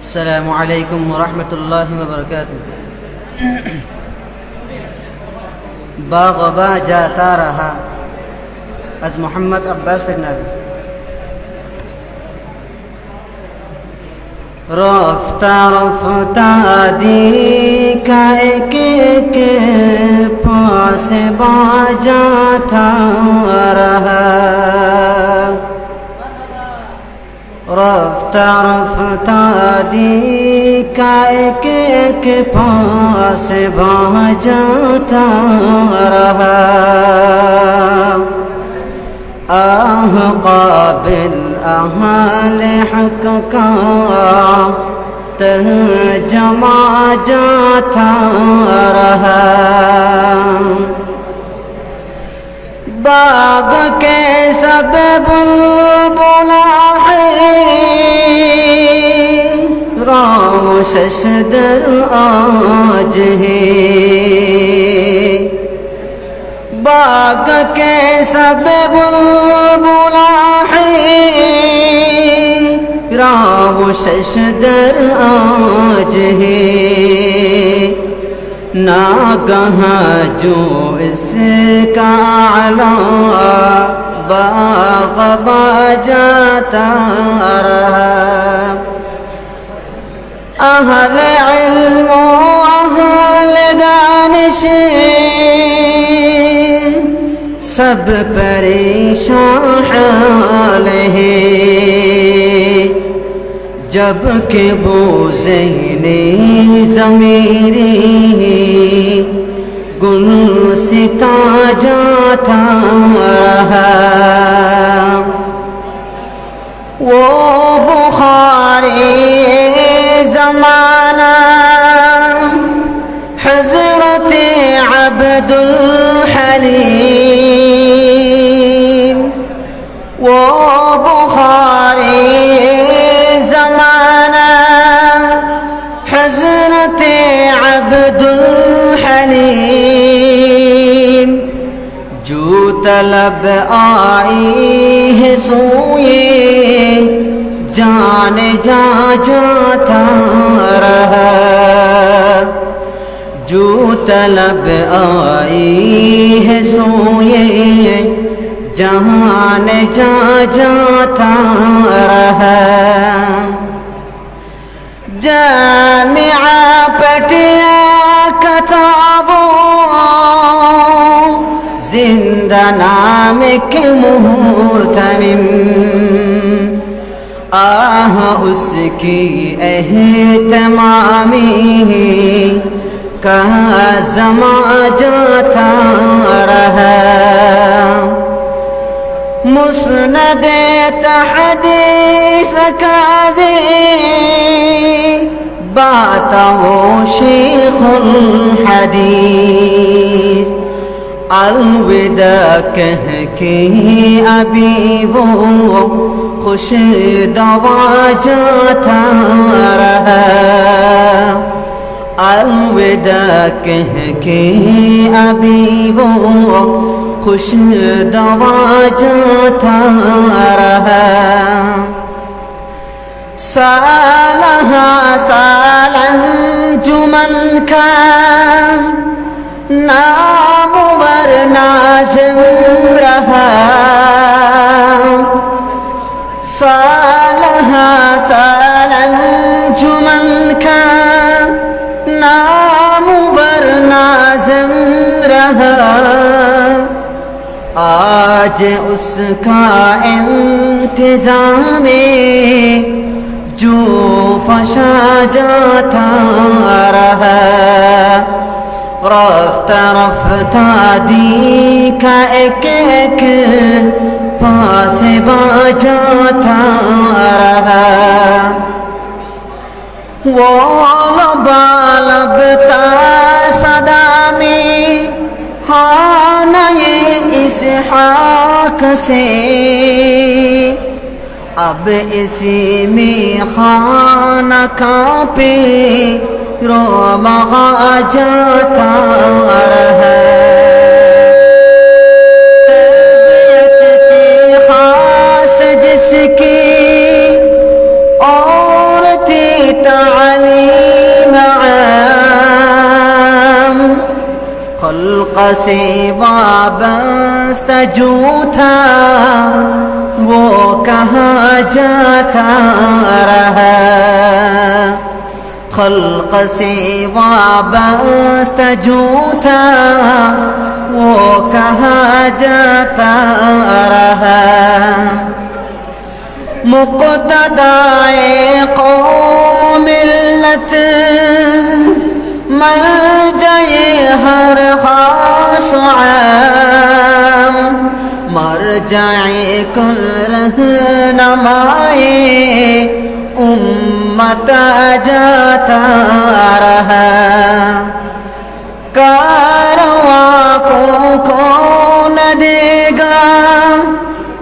السلام علیکم ورحمۃ اللہ وبرکاتہ۔ باغ با جاتا رہا از محمد عباس کناری۔ رفتہ رفتہ دیکھا ایک ایک پاس با جاتا رہا، رفتہ رفتہ دیکھا ایک ایک پاس با جاتا رہا، آہ قابل اہل حق کا ترجمہ جاتا رہا، باغ کے سب بلبلا روشش در آج ہے، باغ کے سب بلبلا روشش در آج ہے، ناگہاں جو اس کا اعلیٰ باغ با جاتا رہا، اہل علم و اہل دانش سب پریشان حال ہے، جب کہ وہ ذہن ضمیری گلستاں جاتا رہا، وہ بخاری زمانہ حضرت عبد الحلیم، وہ بخاری زمانہ حضرت عبد الحلیم، جو طلب آئی ہے سوئے جان جاتا رہا، جو طلب آئی ہے سوئے جان جاتا رہا، جامعہ پٹیا کتابوں زندہ نام کے محتمم، آہ اس کی اہتمامی کا زمان جاتا رہا، مسند تحدیث کاذب باتا وہ شیخ الحدیث، الوداع کہہ کے ابھی وہ خوش دوا جاتا رہا، الوداع کہہ کے ابھی وہ خوش دوا جاتا رہا، سالہ سال انجمن کا نامور ناظم رہا، سالہ سال انجمن کا نامور ناظم رہا، آج اس کا انتظام جو فشا جاتا رہا، رفتہ رفتہ دیکھا ایک ایک پاس با جاتا رہا، وہ لبالبتا صدا میں خانہ اسحاق سے، اب اسی میں خانہ کانپے رو مغا جاتا رہا، تربیت کی خاص جس کی اور تھی تعلیم عام خلق سے وابستہ جو تھا وہ کہاں جاتا رہا خلق سے وابستہ جو تھا وہ کہاں جاتا رہا مقتدائے قوم ملت ملجئے ہر خاص عام مرجعے کل رہنمائے امت جاتا رہا کارواں کو کون دے گا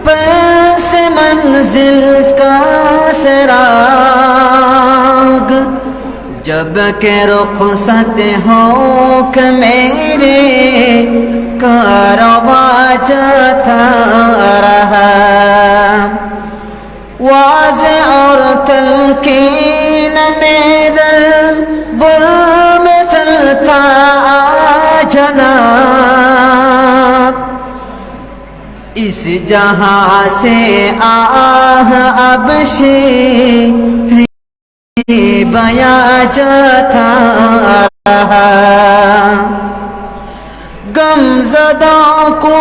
پس منزل کا سراغ جب کہ رخصت ہو کہ میرے کارواں جاتا رہا واضح اور تلقین میں در بل میں سلتا جناب اس جہاں سے آہ اب شیری بیاں جاتا رہا غم زدوں کو